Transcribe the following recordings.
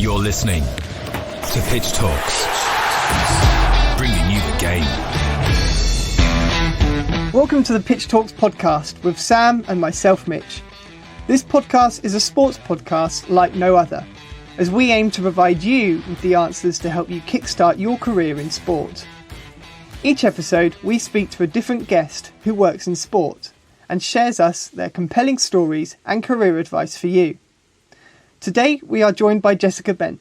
You're listening to Pitch Talks, bringing you the game. Welcome to the Pitch Talks podcast with Sam and myself, Mitch. This podcast is a sports podcast like no other, as we aim to provide you with the answers to help you kickstart your career in sport. Each episode, we speak to a different guest who works in sport and shares us their compelling stories and career advice for you. Today, we are joined by Jessica Ben,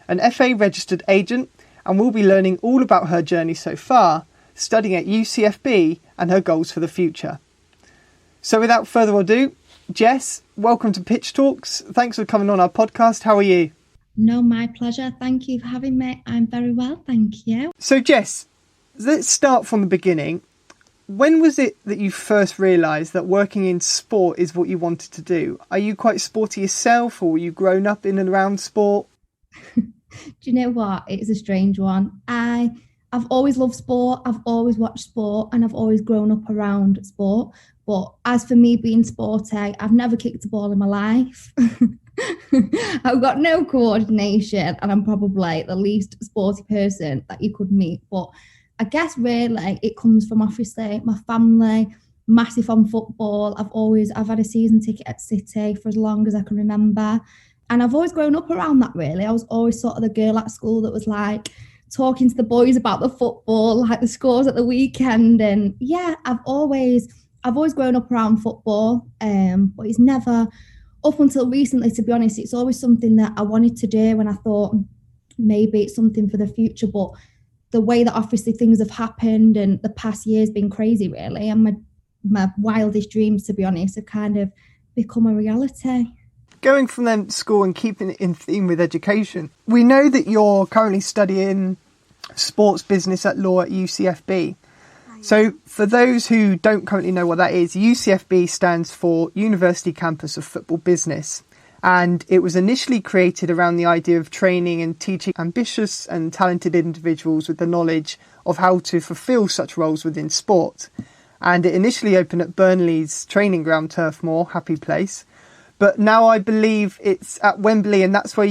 an FA registered agent, and we'll be learning all about her journey so far, studying at UCFB and her goals for the future. So without further ado, Jess, welcome to Pitch Talks. Thanks for coming on our podcast. How are you? No, my pleasure. Thank you for having me. I'm very well, thank you. So Jess, let's start from the beginning. When was it that you first realised that working in sport is what you wanted to do? Are you quite sporty yourself, or were you grown up in and around sport? Do you know what? It's a strange one. I've always loved sport, I've always watched sport, and I've always grown up around sport. But as for me being sporty, I've never kicked a ball in my life. I've got no coordination, and I'm probably the least sporty person that you could meet. But I guess really it comes from obviously my family, massive on football. I've had a season ticket at City for as long as I can remember. And I've always grown up around that really. I was always sort of the girl at school that was like talking to the boys about the football, like the scores at the weekend. And yeah, I've always grown up around football. But it's never, up until recently, to be honest, it's always something that I wanted to do, and I thought maybe it's something for the future. But the way that obviously things have happened and the past year's been crazy really, and my wildest dreams, to be honest, have kind of become a reality. Going from them to school and keeping it in theme with education, we know that you're currently studying sports business at law at UCFB. So for those who don't currently know what that is, UCFB stands for University Campus of Football Business. And it was initially created around the idea of training and teaching ambitious and talented individuals with the knowledge of how to fulfil such roles within sport. And it initially opened at Burnley's training ground, Turf Moor, happy place. But now I believe it's at Wembley, and that's where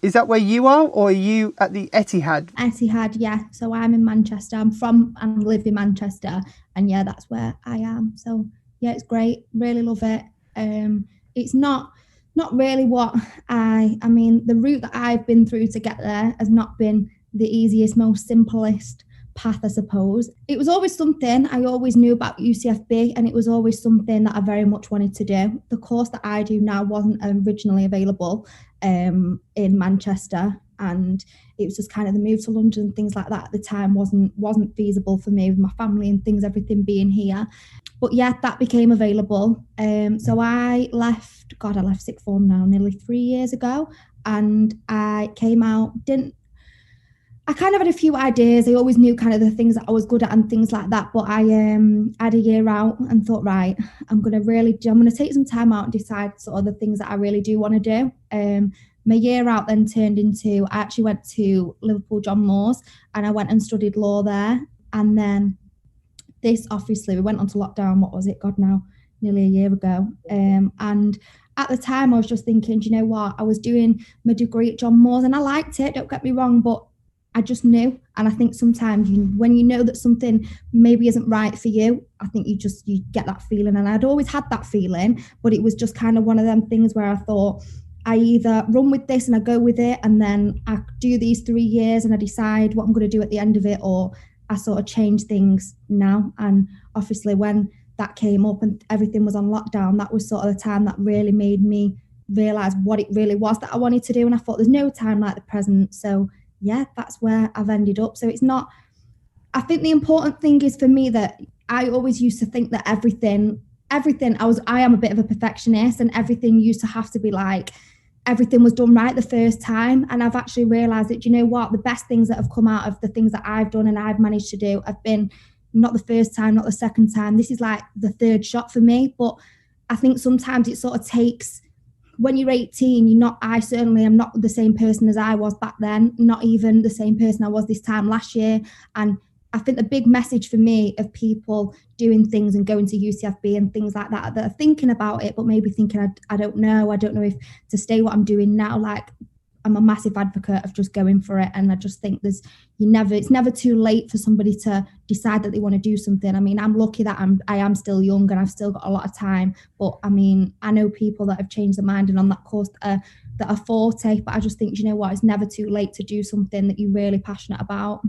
is that where you are, or are you at the Etihad? Etihad, yeah. So I'm in Manchester. I'm from and live in Manchester, and yeah, that's where I am. So yeah, it's great. Really love it. It's not really what I mean, the route that I've been through to get there has not been the easiest, most simplest path, I suppose. It was always something I always knew about UCFB, and it was always something that I very much wanted to do. The course that I do now wasn't originally available in Manchester, and it was just kind of the move to London and things like that at the time wasn't feasible for me with my family and things, everything being here. But yeah, that became available. So I left sixth form now nearly 3 years ago, and I came out, I kind of had a few ideas. I always knew kind of the things that I was good at and things like that. But I had a year out and thought, right, I'm going to take some time out and decide sort of the things that I really do want to do. My year out then turned into, I actually went to Liverpool John Moores, and I went and studied law there. And then this, obviously, we went on to lockdown, what was it, God now, nearly a year ago. And at the time I was just thinking, do you know what, I was doing my degree at John Moores and I liked it, don't get me wrong, but I just knew. And I think sometimes when you know that something maybe isn't right for you, I think you get that feeling. And I'd always had that feeling, but it was just kind of one of them things where I thought, I either run with this and I go with it, and then I do these 3 years and I decide what I'm going to do at the end of it, or I sort of change things now. And obviously when that came up and everything was on lockdown, that was sort of the time that really made me realise what it really was that I wanted to do. And I thought there's no time like the present. So yeah, that's where I've ended up. So it's not, I think the important thing is for me that I always used to think that everything, I am a bit of a perfectionist, and everything used to have to be like, everything was done right the first time. And I've actually realised that, you know what, the best things that have come out of the things that I've done and I've managed to do have been not the first time, not the second time. This is like the third shot for me. But I think sometimes it sort of takes, when you're 18, I certainly am not the same person as I was back then, not even the same person I was this time last year. And I think the big message for me of people doing things and going to UCFB and things like that are thinking about it, but maybe thinking, I don't know if to stay what I'm doing now. Like, I'm a massive advocate of just going for it. And I just think it's never too late for somebody to decide that they want to do something. I mean, I'm lucky that I am still young and I've still got a lot of time. But I mean, I know people that have changed their mind and on that course that are 40, but I just think, you know what, it's never too late to do something that you're really passionate about.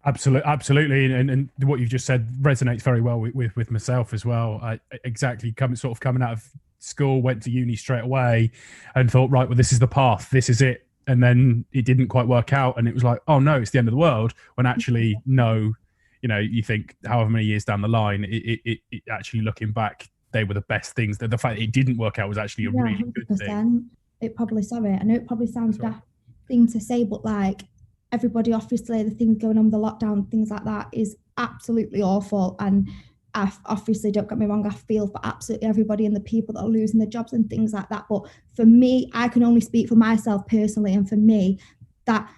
Absolutely, and what you've just said resonates very well with myself as well. I exactly coming out of school, went to uni straight away, and thought, right, well, this is the path, this is it, and then it didn't quite work out, and it was like, oh no, it's the end of the world. When actually, no, you know, you think however many years down the line, it actually looking back, they were the best things. The fact that it didn't work out was actually a really 100%. Good thing. I know it probably sounds daft thing to say, but like, everybody, obviously, the things going on with the lockdown, things like that is absolutely awful. And I obviously, don't get me wrong, I feel for absolutely everybody and the people that are losing their jobs and things like that. But for me, I can only speak for myself personally. And for me, that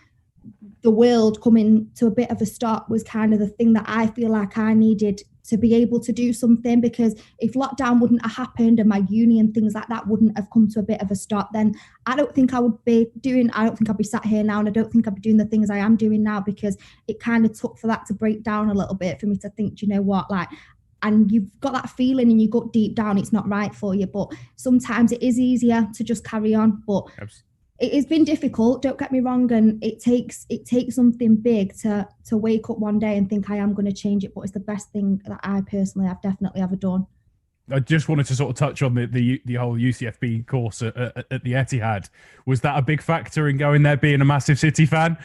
the world coming to a bit of a stop was kind of the thing that I feel like I needed to be able to do something, because if lockdown wouldn't have happened and my uni and things like that wouldn't have come to a bit of a stop, then I don't think I'd be sat here now, and I don't think I'd be doing the things I am doing now, because it kind of took for that to break down a little bit for me to think, you know what, like, and you've got that feeling in your gut deep down it's not right for you, but sometimes it is easier to just carry on. But it has been difficult, don't get me wrong, and it takes something big to wake up one day and think I am going to change it, but it's the best thing that I personally have definitely ever done. I just wanted to sort of touch on the whole UCFB course at the Etihad. Was that a big factor in going there, being a massive City fan?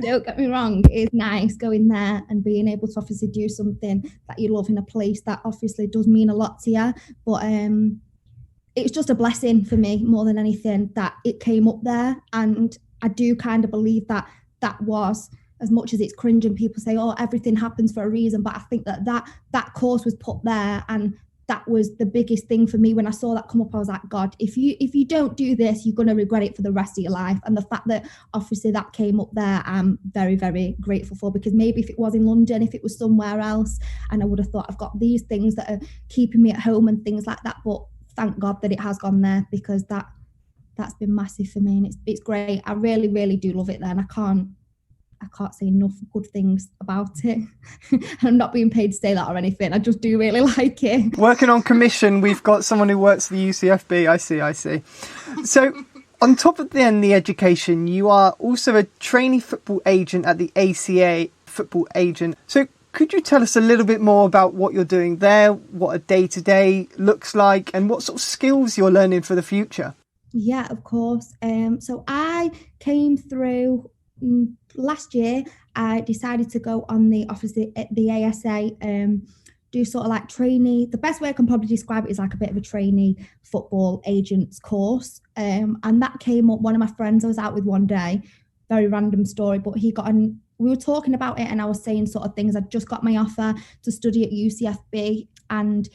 Don't get me wrong, it is nice going there and being able to obviously do something that you love in a place that obviously does mean a lot to you, but it's just a blessing for me more than anything that it came up there. And I do kind of believe that was, as much as it's cringe and people say, oh, everything happens for a reason, but I think that course was put there, and that was the biggest thing for me. When I saw that come up, I was like, God, if you don't do this, you're going to regret it for the rest of your life. And the fact that obviously that came up there, I'm very, very grateful for, because maybe if it was in London, if it was somewhere else, and I would have thought I've got these things that are keeping me at home and things like that, but thank God that it has gone there, because that's been massive for me, and it's great. I really, really do love it there, and I can't say enough good things about it. I'm not being paid to say that or anything. I just do really like it. Working on commission, we've got someone who works for the UCFB. I see. So on top of the education, you are also a trainee football agent at the ACA football agent. So could you tell us a little bit more about what you're doing there, what a day-to-day looks like, and what sort of skills you're learning for the future? Yeah, of course. So I came through last year. I decided to go on the ASA, do sort of like trainee. The best way I can probably describe it is like a bit of a trainee football agent's course. And that came up, one of my friends I was out with one day, very random story, but he got on. We were talking about it and I was saying sort of things. I'd just got my offer to study at UCFB, and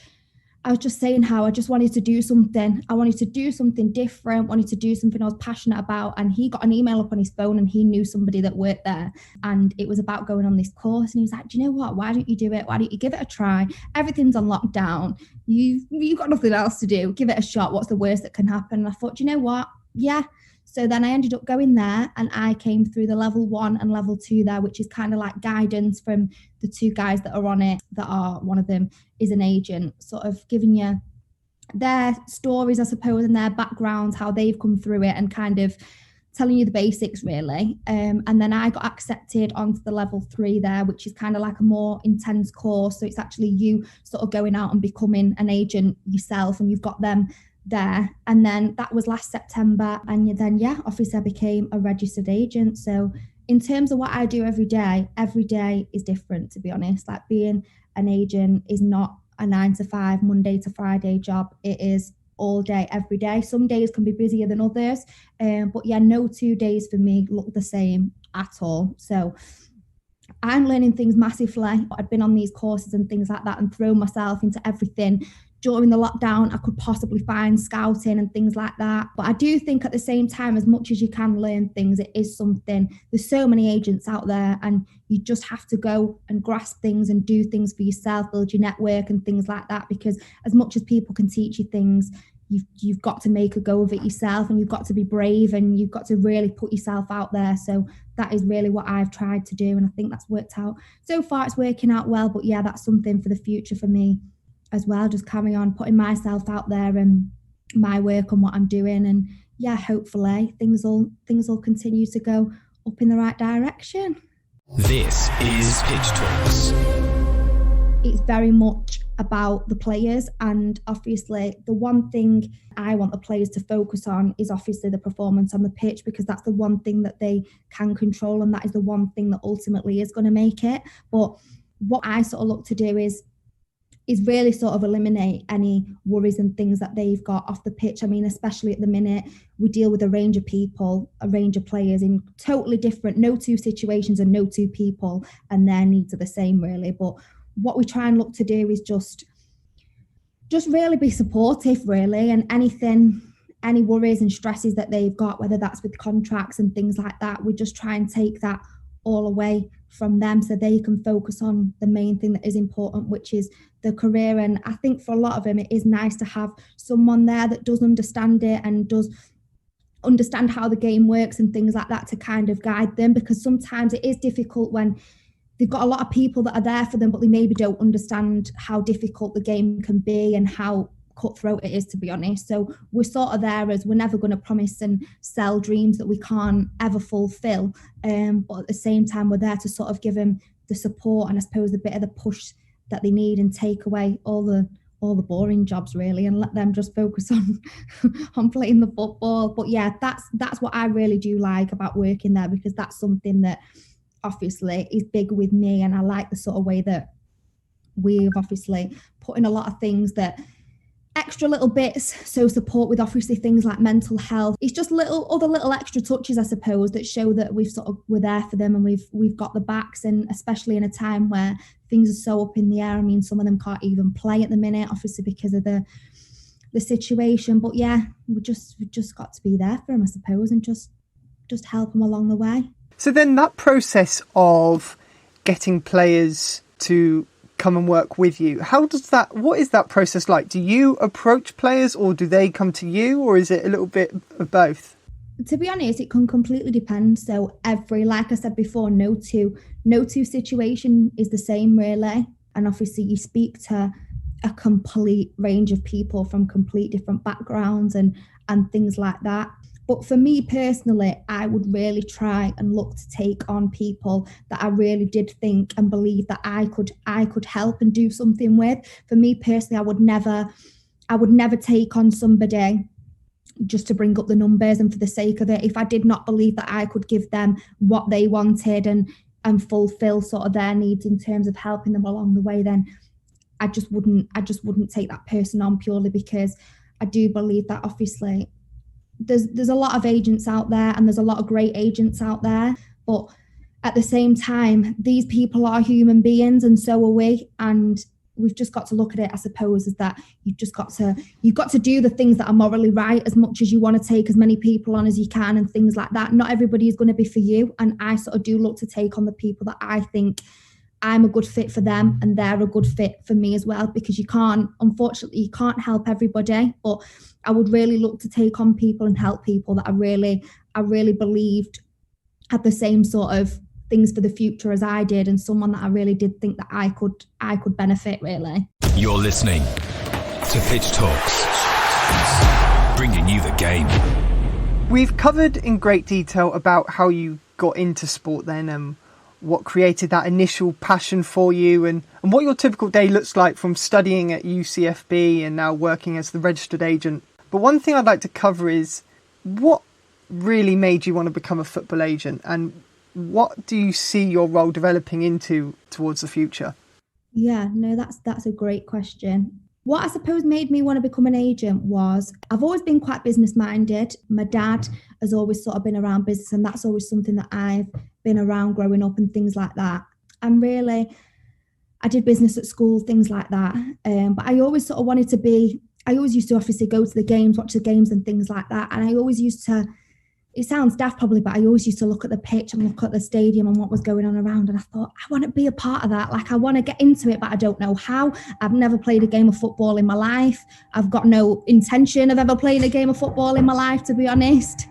I was just saying how I just wanted to do something. I wanted to do something different, wanted to do something I was passionate about. And he got an email up on his phone and he knew somebody that worked there. And it was about going on this course. And he was like, do you know what? Why don't you do it? Why don't you give it a try? Everything's on lockdown. You've got nothing else to do. Give it a shot. What's the worst that can happen? And I thought, do you know what? Yeah. So then I ended up going there, and I came through the level 1 and level 2 there, which is kind of like guidance from the two guys that are on it, that are, one of them is an agent, sort of giving you their stories, I suppose, and their backgrounds, how they've come through it, and kind of telling you the basics really. And then I got accepted onto the level 3 there, which is kind of like a more intense course. So it's actually you sort of going out and becoming an agent yourself, and you've got them there. And then that was last September, and then obviously I became a registered agent. So in terms of what I do every day is different, to be honest. Like, being an agent is not a 9 to 5 Monday to Friday job. It is all day, every day. Some days can be busier than others, but no 2 days for me look the same at all. So I'm learning things massively. I'd been on these courses and things like that and thrown myself into everything during the lockdown I could possibly find, scouting and things like that. But I do think at the same time, as much as you can learn things, it is something, there's so many agents out there, and you just have to go and grasp things and do things for yourself, build your network and things like that, because as much as people can teach you things, you've got to make a go of it yourself, and you've got to be brave, and you've got to really put yourself out there. So that is really what I've tried to do, and I think that's worked out. So far it's working out well, but yeah, that's something for the future for me as well. Just carry on putting myself out there and my work and what I'm doing, and yeah, hopefully things will continue to go up in the right direction. This is Pitch Talks. It's very much about the players, and obviously the one thing I want the players to focus on is obviously the performance on the pitch, because that's the one thing that they can control, and that is the one thing that ultimately is going to make it. But what I sort of look to do is really sort of eliminate any worries and things that they've got off the pitch. I mean, especially at the minute, we deal with a range of people, a range of players in totally different, no two situations and no two people, and their needs are the same really. But what we try and look to do is just really be supportive really, and any worries and stresses that they've got, whether that's with contracts and things like that, we just try and take that all away from them so they can focus on the main thing that is important, which is the career. And I think for a lot of them, it is nice to have someone there that does understand it and does understand how the game works and things like that to kind of guide them, because sometimes it is difficult when they've got a lot of people that are there for them, but they maybe don't understand how difficult the game can be and how cutthroat it is, to be honest. So we're sort of there as we're never going to promise and sell dreams that we can't ever fulfill. But at the same time, we're there to sort of give them the support and I suppose a bit of the push that they need, and take away all the boring jobs really, and let them just focus on playing the football. But yeah, that's what I really do like about working there, because that's something that obviously is big with me, and I like the sort of way that we've obviously put in a lot of things that extra little bits, so support with obviously things like mental health. It's just other little extra touches, I suppose, that show that we're there for them and we've got the backs, and especially in a time where things are so up in the air. I mean, some of them can't even play at the minute, obviously because of the situation. But yeah, we just got to be there for them, I suppose, and just help them along the way. So then that process of getting players to come and work with you, what is that process like? Do you approach players or do they come to you, or is it a little bit of both? To be honest, it can completely depend. So like I said before, no two situation is the same really. And obviously you speak to a complete range of people from complete different backgrounds and things like that. But for me personally, I would really try and look to take on people that I really did think and believe that I could help and do something with. For me personally, I would never take on somebody just to bring up the numbers and for the sake of it. If I did not believe that I could give them what they wanted and fulfill sort of their needs in terms of helping them along the way, then I just wouldn't take that person on, purely because I do believe that obviously there's a lot of agents out there, and there's a lot of great agents out there, but at the same time, these people are human beings and so are we, and we've just got to look at it, I suppose, as that you've got to do the things that are morally right, as much as you want to take as many people on as you can and things like that. Not everybody is going to be for you, and I sort of do look to take on the people that I think I'm a good fit for them and they're a good fit for me as well, because unfortunately you can't help everybody, but I would really look to take on people and help people that I really believed had the same sort of things for the future as I did, and someone that I really did think that I could benefit really. You're listening to Pitch Talks, bringing you the game. We've covered in great detail about how you got into sport then, what created that initial passion for you, and what your typical day looks like from studying at UCFB and now working as the registered agent. But one thing I'd like to cover is what really made you want to become a football agent, and what do you see your role developing into towards the future? Yeah, no, that's a great question. What I suppose made me want to become an agent was I've always been quite business minded. My dad has always sort of been around business, and that's always something that I've been around growing up and things like that. And really, I did business at school, things like that. But I always sort of I always used to obviously go to the games, watch the games and things like that. And I always used to it sounds daft probably, but I always used to look at the pitch and look at the stadium and what was going on around. And I thought, I want to be a part of that. Like, I want to get into it, but I don't know how. I've never played a game of football in my life. I've got no intention of ever playing a game of football in my life, to be honest.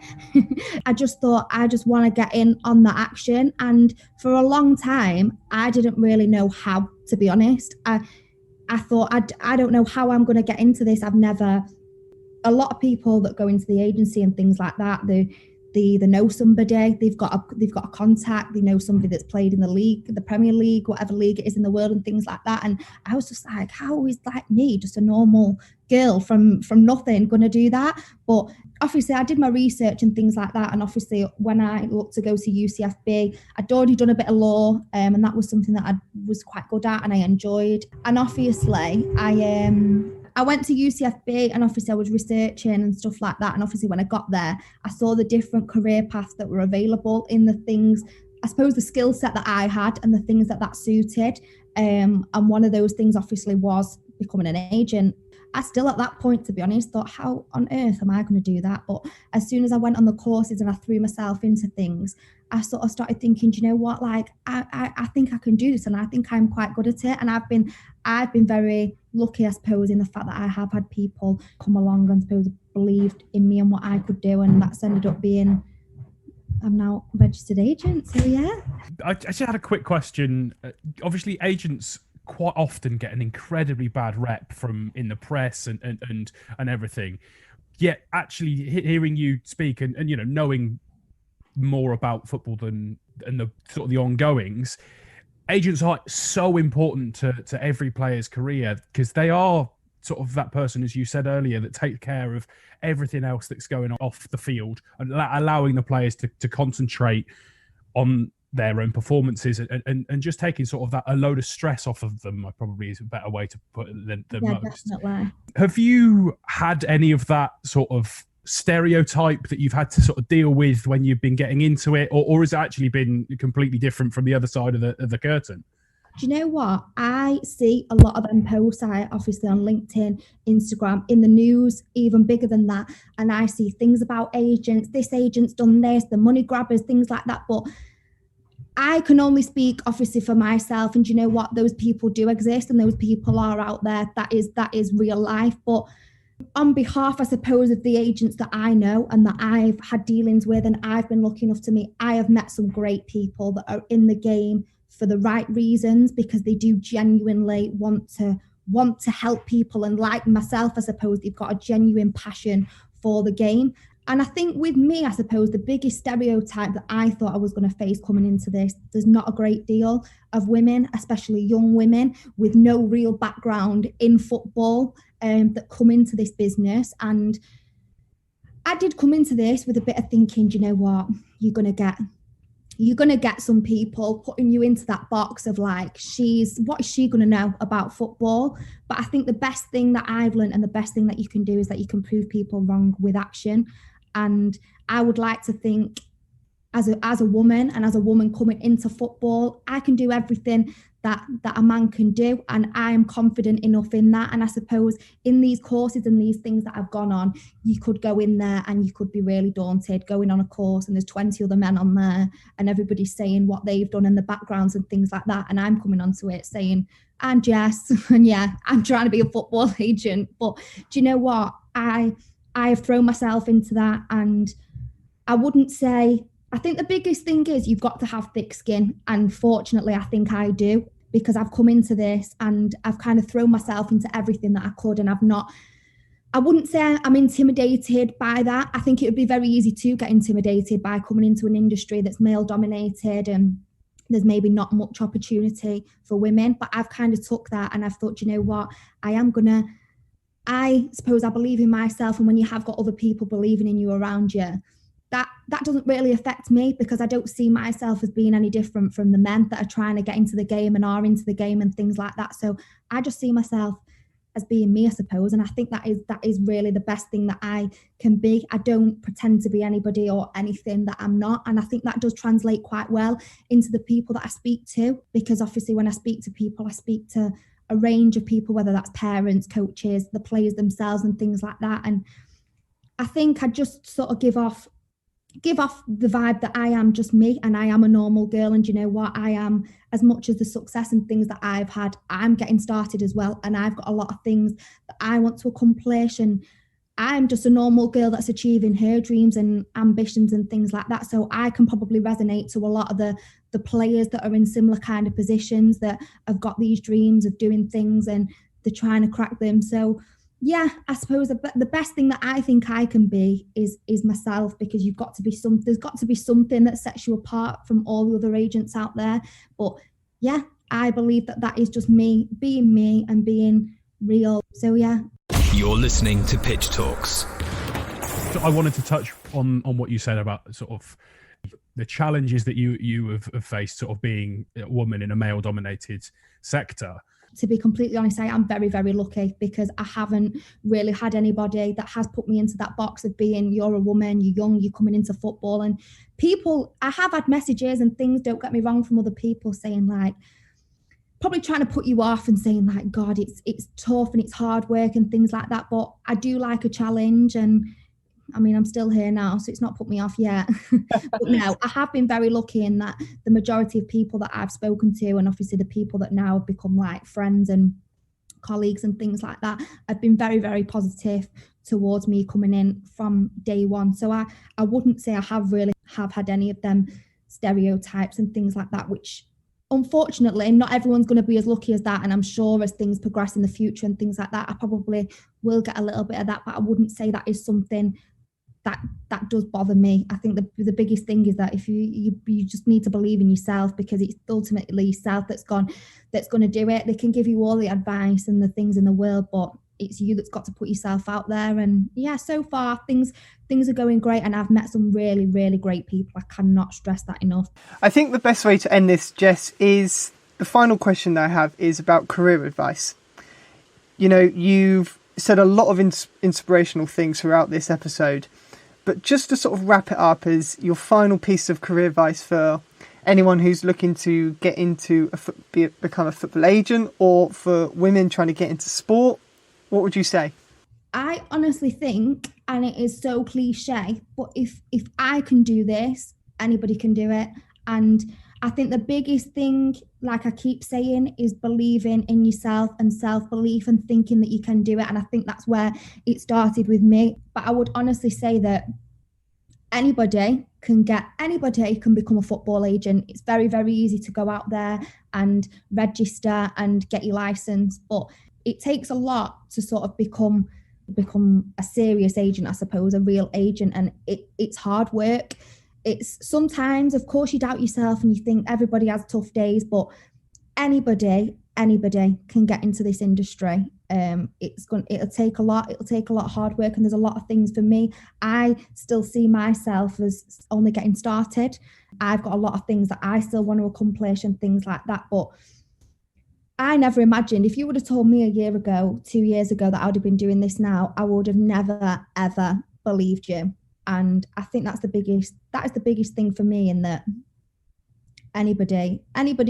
I just thought, I just want to get in on the action. And for a long time, I didn't really know how, to be honest. I thought, I don't know how I'm going to get into this. A lot of people that go into the agency and things like that, they know somebody, they've got a contact, they know somebody that's played in the league, the Premier League, whatever league it is in the world and things like that. And I was just like, how is like me, just a normal girl from nothing, going to do that? But obviously I did my research and things like that. And obviously when I looked to go to UCFB, I'd already done a bit of law, and that was something that I was quite good at and I enjoyed. And obviously I went to UCFB and obviously I was researching and stuff like that. And obviously when I got there, I saw the different career paths that were available in the things, I suppose the skill set that I had and the things that suited. And one of those things obviously was becoming an agent. I still at that point, to be honest, thought, how on earth am I going to do that? But as soon as I went on the courses and I threw myself into things, I sort of started thinking, do you know what, like, I think I can do this and I think I'm quite good at it. And I've been very lucky, I suppose, in the fact that I have had people come along and I suppose believed in me and what I could do. And that's ended up being, I'm now a registered agent. So yeah. I just had a quick question. Obviously agents quite often get an incredibly bad rep from in the press and everything. Yet actually hearing you speak and you know, knowing more about football and the sort of the ongoings, agents are so important to every player's career because they are sort of that person, as you said earlier, that take care of everything else that's going on off the field and allowing the players to concentrate on their own performances and just taking sort of that a load of stress off of them, probably is a better way to put it than most. Definitely. Have you had any of that sort of stereotype that you've had to sort of deal with when you've been getting into it, or has it actually been completely different from the other side of the curtain? Do you know what? I see a lot of them posts, obviously on LinkedIn, Instagram, in the news, even bigger than that. And I see things about agents, this agent's done this, the money grabbers, things like that. But I can only speak obviously for myself, and you know what, those people do exist and those people are out there. That is real life. But on behalf, I suppose, of the agents that I know and that I've had dealings with and I've been lucky enough to meet, I have met some great people that are in the game for the right reasons, because they do genuinely want to help people, and like myself, I suppose they've got a genuine passion for the game. And I think with me, I suppose the biggest stereotype that I thought I was going to face coming into this, there's not a great deal of women, especially young women with no real background in football, that come into this business. And I did come into this with a bit of thinking, do you know what, you're going to get some people putting you into that box of like, what is she going to know about football? But I think the best thing that I've learned and the best thing that you can do is that you can prove people wrong with action. And I would like to think as a woman, and as a woman coming into football, I can do everything that a man can do, and I am confident enough in that. And I suppose in these courses and these things that I've gone on, you could go in there and you could be really daunted going on a course and there's 20 other men on there and everybody's saying what they've done and the backgrounds and things like that, and I'm coming onto it saying, I'm Jess and yeah, I'm trying to be a football agent. But do you know what, I have thrown myself into that, and I wouldn't say, I think the biggest thing is you've got to have thick skin. And fortunately, I think I do, because I've come into this and I've kind of thrown myself into everything that I could. And I wouldn't say I'm intimidated by that. I think it would be very easy to get intimidated by coming into an industry that's male dominated and there's maybe not much opportunity for women. But I've kind of took that and I've thought, you know what, I suppose I believe in myself. And when you have got other people believing in you around you, that doesn't really affect me, because I don't see myself as being any different from the men that are trying to get into the game and are into the game and things like that. So I just see myself as being me, I suppose. And I think that is really the best thing that I can be. I don't pretend to be anybody or anything that I'm not. And I think that does translate quite well into the people that I speak to, because obviously when I speak to people, I speak to a range of people, whether that's parents, coaches, the players themselves and things like that. And I think I just sort of give off give off the vibe that I am just me and I am a normal girl. And you know what? I am, as much as the success and things that I've had, I'm getting started as well. And I've got a lot of things that I want to accomplish. And I'm just a normal girl that's achieving her dreams and ambitions and things like that. So I can probably resonate to a lot of the players that are in similar kind of positions that have got these dreams of doing things and they're trying to crack them. So yeah, I suppose the best thing that I think I can be is myself, because there's got to be something that sets you apart from all the other agents out there. But yeah, I believe that is just me and being real. So yeah. You're listening to Pitch Talks. So I wanted to touch on what you said about sort of the challenges that you have faced, sort of being a woman in a male-dominated sector. To be completely honest, I am very, very lucky, because I haven't really had anybody that has put me into that box of being, you're a woman, you're young, you're coming into football. And people, I have had messages and things, don't get me wrong, from other people saying like, probably trying to put you off and saying like, God, it's tough and it's hard work and things like that. But I do like a challenge, and I mean, I'm still here now, so it's not put me off yet. But no, I have been very lucky in that the majority of people that I've spoken to, and obviously the people that now have become like friends and colleagues and things like that, have been very, very positive towards me coming in from day one. So I wouldn't say I have had any of them stereotypes and things like that, which unfortunately not everyone's going to be as lucky as that. And I'm sure as things progress in the future and things like that, I probably will get a little bit of that, but I wouldn't say that is something that does bother me. I think the biggest thing is that if you just need to believe in yourself, because it's ultimately yourself that's going to do it. They can give you all the advice and the things in the world, but it's you that's got to put yourself out there. And yeah, so far things are going great, and I've met some really, really great people. I cannot stress that enough. I think the best way to end this, Jess, is the final question that I have is about career advice. You know, you've said a lot of inspirational things throughout this episode, but just to sort of wrap it up as your final piece of career advice for anyone who's looking to get into become a football agent, or for women trying to get into sport, what would you say? I honestly think, and it is so cliche, but if I can do this, anybody can do it. And I think the biggest thing, like I keep saying, is believing in yourself and self-belief and thinking that you can do it. And I think that's where it started with me. But I would honestly say that anybody can become a football agent. It's very, very easy to go out there and register and get your license. But it takes a lot to sort of become a serious agent, I suppose, a real agent. And it's hard work. It's sometimes, of course, you doubt yourself and you think everybody has tough days, but anybody can get into this industry. It'll take a lot of hard work, and there's a lot of things for me. I still see myself as only getting started. I've got a lot of things that I still want to accomplish and things like that, but I never imagined, if you would have told me a year ago, 2 years ago, that I would have been doing this now, I would have never, ever believed you. And I think that is the biggest thing for me, in that anybody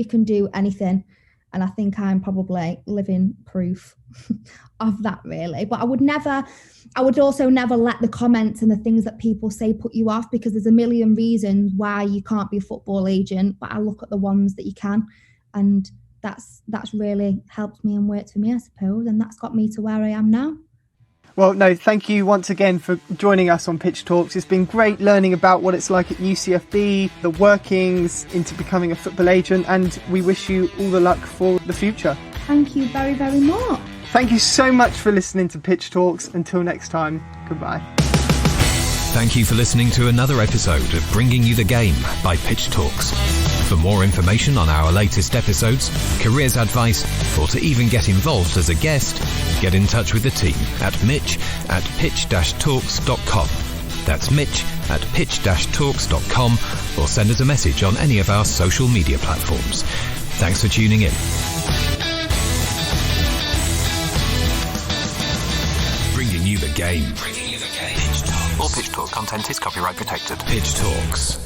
can do anything. And I think I'm probably living proof of that, really. But I would also never let the comments and the things that people say put you off, because there's a million reasons why you can't be a football agent. But I look at the ones that you can, and that's really helped me and worked for me, I suppose. And that's got me to where I am now. Well, no, thank you once again for joining us on Pitch Talks. It's been great learning about what it's like at UCFB, the workings into becoming a football agent, and we wish you all the luck for the future. Thank you very, very much. Thank you so much for listening to Pitch Talks. Until next time, goodbye. Thank you for listening to another episode of Bringing You the Game by Pitch Talks. For more information on our latest episodes, careers advice, or to even get involved as a guest, get in touch with the team at mitch@pitch-talks.com. That's mitch@pitch-talks.com, or send us a message on any of our social media platforms. Thanks for tuning in. Bringing you the game. All Pitch Talk content is copyright protected. Pitch Talks.